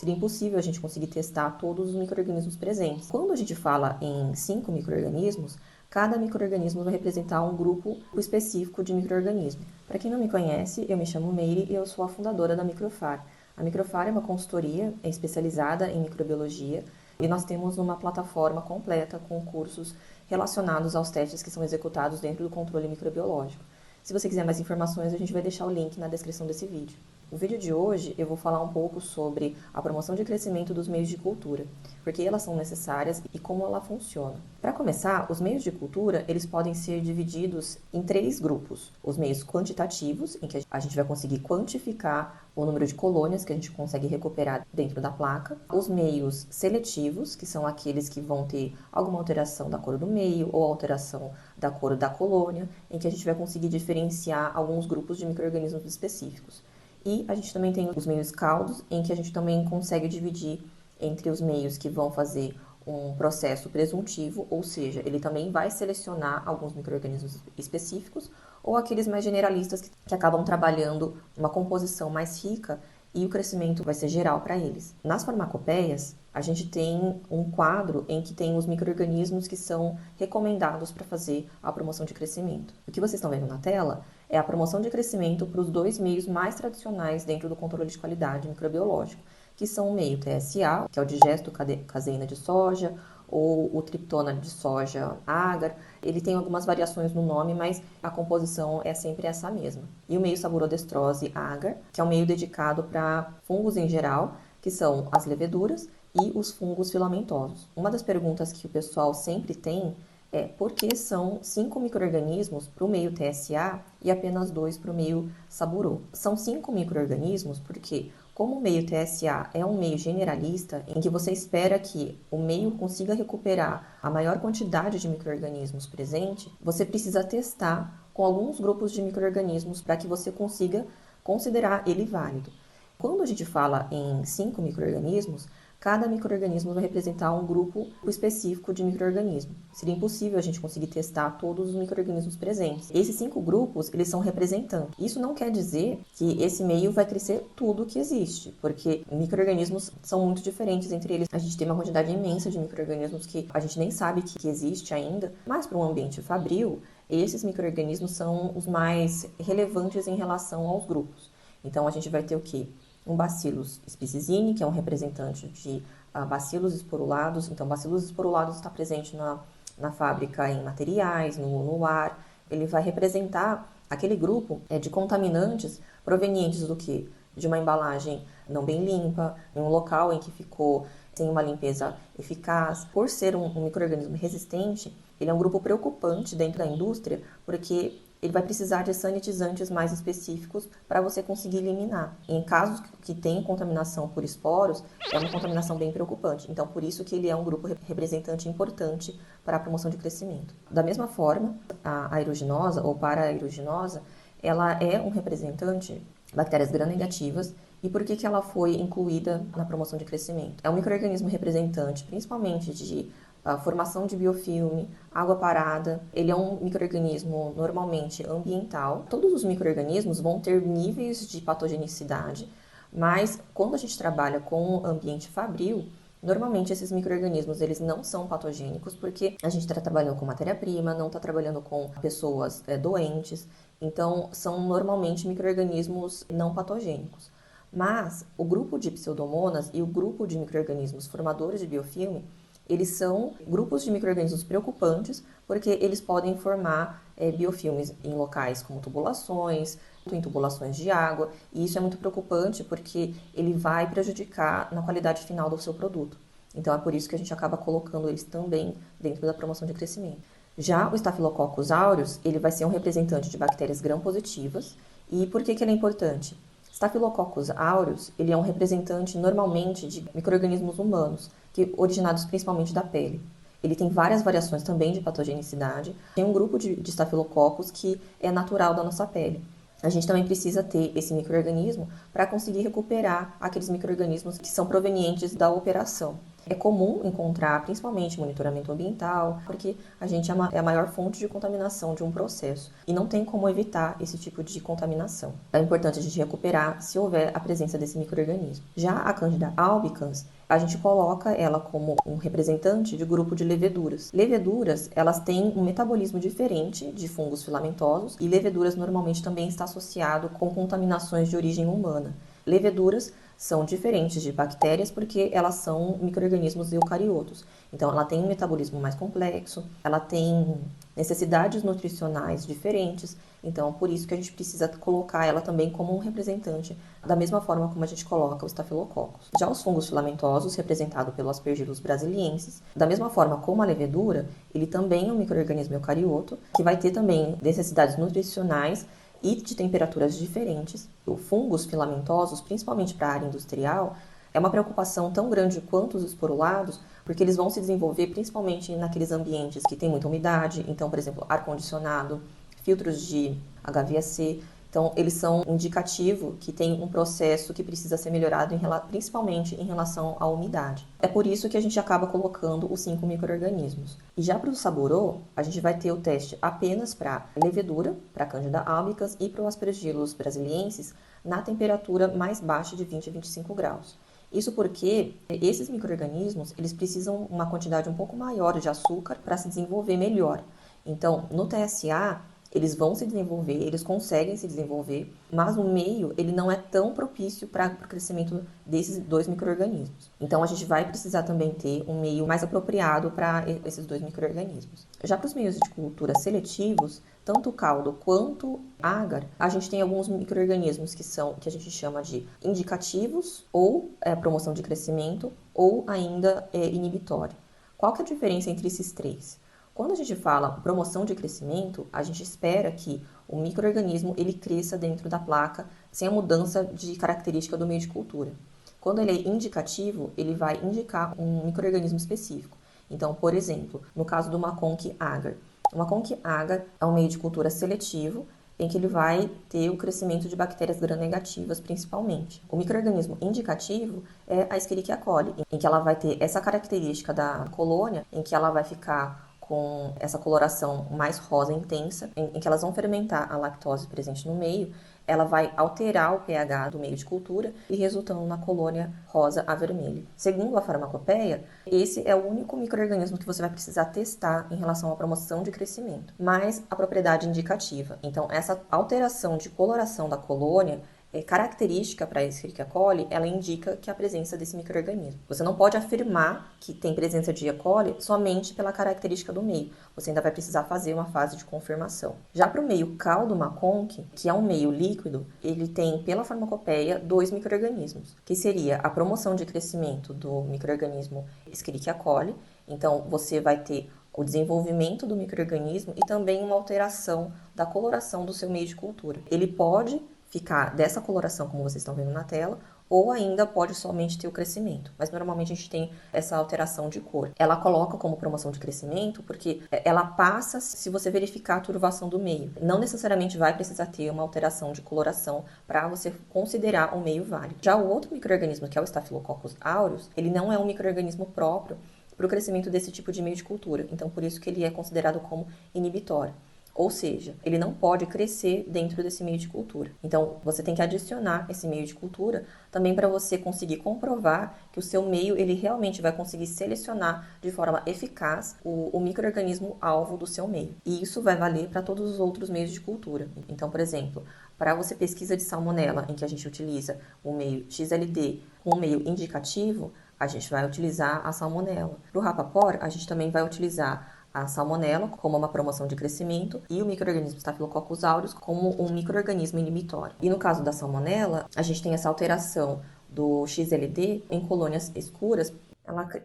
seria impossível a gente conseguir testar todos os micro-organismos presentes. Quando a gente fala em 5 micro-organismos, cada micro-organismo vai representar um grupo específico de micro-organismo. Para quem não me conhece, eu me chamo Meire e eu sou a fundadora da Microfar. A Microfar é uma consultoria especializada em microbiologia e nós temos uma plataforma completa com cursos relacionados aos testes que são executados dentro do controle microbiológico. Se você quiser mais informações, a gente vai deixar o link na descrição desse vídeo. No vídeo de hoje, eu vou falar um pouco sobre a promoção de crescimento dos meios de cultura, porque elas são necessárias e como ela funciona. Para começar, os meios de cultura, eles podem ser divididos em 3 grupos. Os meios quantitativos, em que a gente vai conseguir quantificar o número de colônias que a gente consegue recuperar dentro da placa. Os meios seletivos, que são aqueles que vão ter alguma alteração da cor do meio ou alteração da cor da colônia, em que a gente vai conseguir diferenciar alguns grupos de micro-organismos específicos. E a gente também tem os meios caldos, em que a gente também consegue dividir entre os meios que vão fazer um processo presuntivo, ou seja, ele também vai selecionar alguns micro-organismos específicos, ou aqueles mais generalistas que acabam trabalhando uma composição mais rica e o crescimento vai ser geral para eles. Nas farmacopeias, a gente tem um quadro em que tem os micro-organismos que são recomendados para fazer a promoção de crescimento. O que vocês estão vendo na tela é a promoção de crescimento para os 2 meios mais tradicionais dentro do controle de qualidade microbiológico, que são o meio TSA, que é o digesto caseína de soja, ou o triptona de soja agar. Ele tem algumas variações no nome, mas a composição é sempre essa mesma. E o meio saburodestrose agar, que é um meio dedicado para fungos em geral, que são as leveduras e os fungos filamentosos. Uma das perguntas que o pessoal sempre tem é por que são 5 micro-organismos para o meio TSA e apenas 2 para o meio saburô. São 5 micro-organismos porque, como o meio TSA é um meio generalista, em que você espera que o meio consiga recuperar a maior quantidade de micro-organismos presente, você precisa testar com alguns grupos de micro-organismos para que você consiga considerar ele válido. Quando a gente fala em 5 micro-organismos, cada micro-organismo vai representar um grupo específico de micro-organismo. Seria impossível a gente conseguir testar todos os micro-organismos presentes. Esses 5 grupos, eles são representantes. Isso não quer dizer que esse meio vai crescer tudo que existe, porque micro-organismos são muito diferentes entre eles. A gente tem uma quantidade imensa de micro-organismos que a gente nem sabe que existe ainda, mas para um ambiente fabril, esses micro-organismos são os mais relevantes em relação aos grupos. Então, a gente vai ter o quê? Um Bacillus specisini, que é um representante de bacilos esporulados. Então, Bacillus esporulados está presente na fábrica em materiais, no ar. Ele vai representar aquele grupo de contaminantes provenientes do quê? De uma embalagem não bem limpa, em um local em que ficou sem uma limpeza eficaz. Por ser um micro-organismo resistente, ele é um grupo preocupante dentro da indústria, porque ele vai precisar de sanitizantes mais específicos para você conseguir eliminar. Em casos que tem contaminação por esporos, é uma contaminação bem preocupante. Então, por isso que ele é um grupo representante importante para a promoção de crescimento. Da mesma forma, a aeruginosa ou para-aeruginosa, ela é um representante de bactérias gram-negativas. E por que ela foi incluída na promoção de crescimento? É um micro-organismo representante, principalmente de a formação de biofilme, água parada. Ele é um micro-organismo normalmente ambiental. Todos os micro-organismos vão ter níveis de patogenicidade, mas quando a gente trabalha com ambiente fabril, normalmente esses micro-organismos eles não são patogênicos, porque a gente está trabalhando com matéria-prima, não está trabalhando com pessoas doentes, então são normalmente micro-organismos não patogênicos. Mas o grupo de pseudomonas e o grupo de micro-organismos formadores de biofilme, eles são grupos de micro-organismos preocupantes, porque eles podem formar biofilmes em locais como tubulações, em tubulações de água, e isso é muito preocupante porque ele vai prejudicar na qualidade final do seu produto. Então é por isso que a gente acaba colocando eles também dentro da promoção de crescimento. Já o Staphylococcus aureus, ele vai ser um representante de bactérias gram-positivas. E por que ele é importante? Staphylococcus aureus, ele é um representante normalmente de micro-organismos humanos, originados principalmente da pele. Ele tem várias variações também de patogenicidade. Tem um grupo de estafilococos que é natural da nossa pele. A gente também precisa ter esse micro-organismo para conseguir recuperar aqueles micro-organismos que são provenientes da operação. É comum encontrar, principalmente, monitoramento ambiental, porque a gente é a maior fonte de contaminação de um processo e não tem como evitar esse tipo de contaminação. É importante a gente recuperar se houver a presença desse micro-organismo. Já a Candida albicans, a gente coloca ela como um representante de grupo de leveduras. Leveduras, elas têm um metabolismo diferente de fungos filamentosos e leveduras normalmente também está associado com contaminações de origem humana. Leveduras são diferentes de bactérias porque elas são micro-organismos eucariotos. Então, ela tem um metabolismo mais complexo, ela tem necessidades nutricionais diferentes. Então, por isso que a gente precisa colocar ela também como um representante, da mesma forma como a gente coloca o Staphylococcus. Já os fungos filamentosos, representado pelo Aspergillus brasiliensis, da mesma forma como a levedura, ele também é um micro-organismo eucarioto, que vai ter também necessidades nutricionais e de temperaturas diferentes. Os fungos filamentosos, principalmente para a área industrial, é uma preocupação tão grande quanto os esporulados, porque eles vão se desenvolver principalmente naqueles ambientes que tem muita umidade, então, por exemplo, ar-condicionado, filtros de HVAC. Então, eles são um indicativo que tem um processo que precisa ser melhorado, principalmente em relação à umidade. É por isso que a gente acaba colocando os 5 micro-organismos. E já para o Saborô, a gente vai ter o teste apenas para levedura, para Candida albicans e para o Aspergillus brasiliensis, na temperatura mais baixa de 20 a 25 graus. Isso porque esses micro-organismos, eles precisam uma quantidade um pouco maior de açúcar para se desenvolver melhor. Então, no TSA, eles vão se desenvolver, eles conseguem se desenvolver, mas o meio ele não é tão propício para o crescimento desses 2 micro-organismos. Então, a gente vai precisar também ter um meio mais apropriado para esses 2 micro-organismos. Já para os meios de cultura seletivos, tanto o caldo quanto agar, a gente tem alguns micro-organismos que a gente chama de indicativos, ou promoção de crescimento, ou ainda inibitório. Qual que é a diferença entre esses 3? Quando a gente fala promoção de crescimento, a gente espera que o micro-organismo ele cresça dentro da placa sem a mudança de característica do meio de cultura. Quando ele é indicativo, ele vai indicar um micro-organismo específico. Então, por exemplo, no caso do Maconch agar. O Maconch agar é um meio de cultura seletivo em que ele vai ter o crescimento de bactérias gram-negativas principalmente. O micro-organismo indicativo é a Escherichia coli, em que ela vai ter essa característica da colônia, em que ela vai ficar com essa coloração mais rosa intensa, em que elas vão fermentar a lactose presente no meio, ela vai alterar o pH do meio de cultura e resultando na colônia rosa a vermelho. Segundo a farmacopeia, esse é o único micro-organismo que você vai precisar testar em relação à promoção de crescimento, mas a propriedade indicativa. Então, essa alteração de coloração da colônia característica para a Escherichia coli, ela indica que a presença desse micro-organismo. Você não pode afirmar que tem presença de E. coli somente pela característica do meio. Você ainda vai precisar fazer uma fase de confirmação. Já para o meio caldo Maconch, que é um meio líquido, ele tem, pela farmacopeia, 2 micro-organismos, que seria a promoção de crescimento do micro-organismo Escherichia coli. Então, você vai ter o desenvolvimento do micro-organismo e também uma alteração da coloração do seu meio de cultura. Ele pode ficar dessa coloração, como vocês estão vendo na tela, ou ainda pode somente ter o crescimento. Mas normalmente a gente tem essa alteração de cor. Ela coloca como promoção de crescimento porque ela passa se você verificar a turvação do meio. Não necessariamente vai precisar ter uma alteração de coloração para você considerar o meio válido. Já o outro micro-organismo, que é o Staphylococcus aureus, ele não é um micro-organismo próprio para o crescimento desse tipo de meio de cultura. Então, por isso que ele é considerado como inibitório. Ou seja, ele não pode crescer dentro desse meio de cultura. Então, você tem que adicionar esse meio de cultura também para você conseguir comprovar que o seu meio ele realmente vai conseguir selecionar de forma eficaz o micro-organismo alvo do seu meio. E isso vai valer para todos os outros meios de cultura. Então, por exemplo, para você pesquisa de salmonela, em que a gente utiliza o meio XLD com o meio indicativo, a gente vai utilizar a salmonela. Para o Rapaport, a gente também vai utilizar a salmonela como uma promoção de crescimento e o micro-organismo Staphylococcus aureus como um micro-organismo inibitório. E no caso da salmonela, a gente tem essa alteração do XLD em colônias escuras.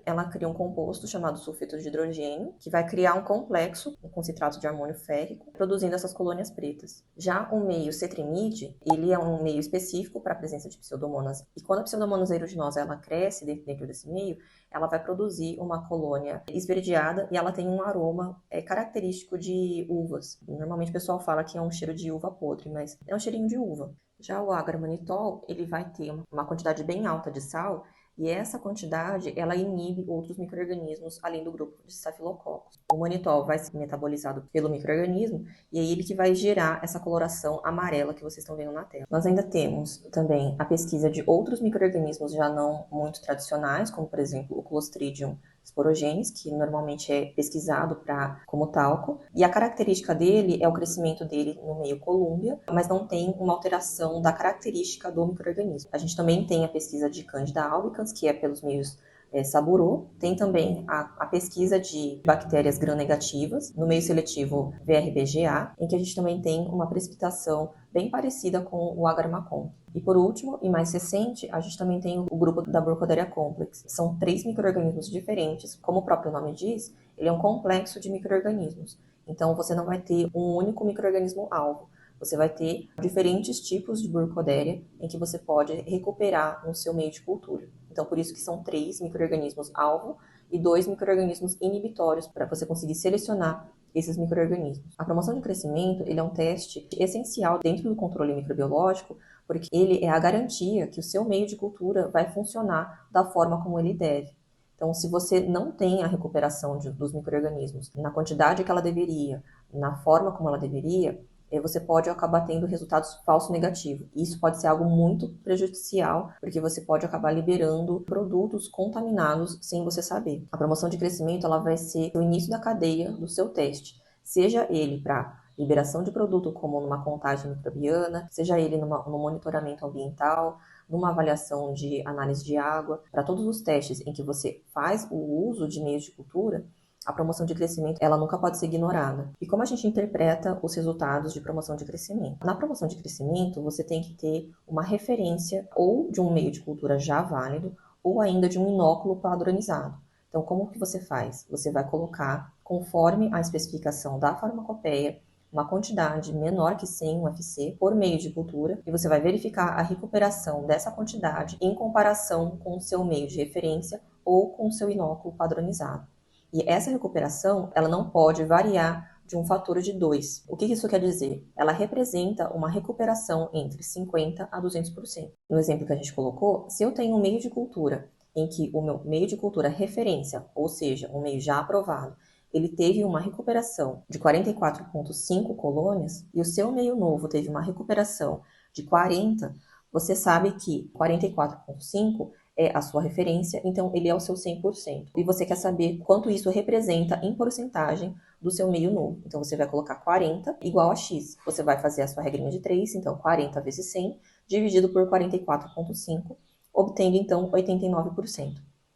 Ela cria um composto chamado sulfeto de hidrogênio, que vai criar um complexo com citrato de amônio férrico, produzindo essas colônias pretas. Já o meio cetrimide, ele é um meio específico para a presença de pseudomonas. E quando a pseudomonas aeruginosa ela cresce dentro desse meio, ela vai produzir uma colônia esverdeada e ela tem um aroma característico de uvas. Normalmente o pessoal fala que é um cheiro de uva podre, mas é um cheirinho de uva. Já o agar-manitol, ele vai ter uma quantidade bem alta de sal, E essa quantidade, ela inibe outros micro-organismos além do grupo de Staphylococcus. O manitol vai ser metabolizado pelo micro-organismo e é ele que vai gerar essa coloração amarela que vocês estão vendo na tela. Nós ainda temos também a pesquisa de outros micro-organismos já não muito tradicionais, como por exemplo o Clostridium sporogenes, que normalmente é pesquisado como talco, e a característica dele é o crescimento dele no meio colúmbia, mas não tem uma alteração da característica do micro-organismo. A gente também tem a pesquisa de Candida albicans, que é pelos meios Saburô. Tem também a pesquisa de bactérias gram-negativas, no meio seletivo VRBGA, em que a gente também tem uma precipitação bem parecida com o Agarmacon. E por último, e mais recente, a gente também tem o grupo da Burkholderia complex. São 3 micro-organismos diferentes, como o próprio nome diz, ele é um complexo de micro-organismos. Então você não vai ter um único micro-organismo alvo. Você vai ter diferentes tipos de Burkholderia em que você pode recuperar no seu meio de cultura. Então, por isso que são 3 micro-organismos alvo e 2 micro-organismos inibitórios para você conseguir selecionar esses micro-organismos. A promoção de crescimento ele é um teste essencial dentro do controle microbiológico, porque ele é a garantia que o seu meio de cultura vai funcionar da forma como ele deve. Então, se você não tem a recuperação dos micro-organismos na quantidade que ela deveria, na forma como ela deveria, você pode acabar tendo resultados falso negativos. Isso pode ser algo muito prejudicial, porque você pode acabar liberando produtos contaminados sem você saber. A promoção de crescimento ela vai ser o início da cadeia do seu teste, seja ele para liberação de produto, como numa contagem microbiana, seja ele no monitoramento ambiental, numa avaliação de análise de água. Para todos os testes em que você faz o uso de meios de cultura, a promoção de crescimento, ela nunca pode ser ignorada. E como a gente interpreta os resultados de promoção de crescimento? Na promoção de crescimento, você tem que ter uma referência ou de um meio de cultura já válido, ou ainda de um inóculo padronizado. Então, como que você faz? Você vai colocar, conforme a especificação da farmacopeia, uma quantidade menor que 100 UFC por meio de cultura, e você vai verificar a recuperação dessa quantidade em comparação com o seu meio de referência ou com o seu inóculo padronizado. E essa recuperação, ela não pode variar de um fator de 2. O que isso quer dizer? Ela representa uma recuperação entre 50% a 200%. No exemplo que a gente colocou, se eu tenho um meio de cultura em que o meu meio de cultura referência, ou seja, um meio já aprovado, ele teve uma recuperação de 44,5 colônias e o seu meio novo teve uma recuperação de 40, você sabe que 44,5 é a sua referência, então ele é o seu 100%. E você quer saber quanto isso representa em porcentagem do seu meio novo. Então você vai colocar 40 igual a X. Você vai fazer a sua regrinha de 3, então 40 vezes 100, dividido por 44,5, obtendo então 89%.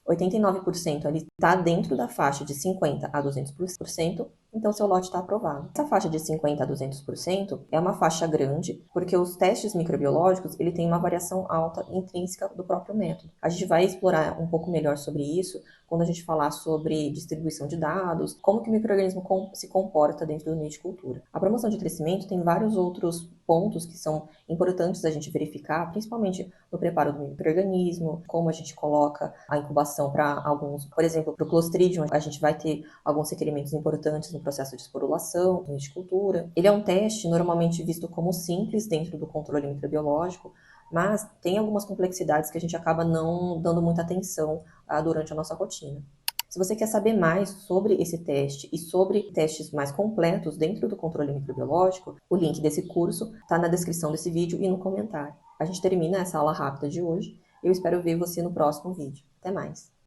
89% ele está dentro da faixa de 50% a 200%, então seu lote está aprovado. Essa faixa de 50% a 200% é uma faixa grande, porque os testes microbiológicos ele tem uma variação alta intrínseca do próprio método. A gente vai explorar um pouco melhor sobre isso quando a gente falar sobre distribuição de dados, como que o micro-organismo se comporta dentro do meio de cultura. A promoção de crescimento tem vários outros pontos que são importantes a gente verificar, principalmente no preparo do micro-organismo, como a gente coloca a incubação para alguns, por exemplo, para o Clostridium, a gente vai ter alguns requerimentos importantes no processo de esporulação, de cultura. Ele é um teste normalmente visto como simples dentro do controle microbiológico, mas tem algumas complexidades que a gente acaba não dando muita atenção durante a nossa rotina. Se você quer saber mais sobre esse teste e sobre testes mais completos dentro do controle microbiológico, o link desse curso está na descrição desse vídeo e no comentário. A gente termina essa aula rápida de hoje. Eu espero ver você no próximo vídeo. Até mais!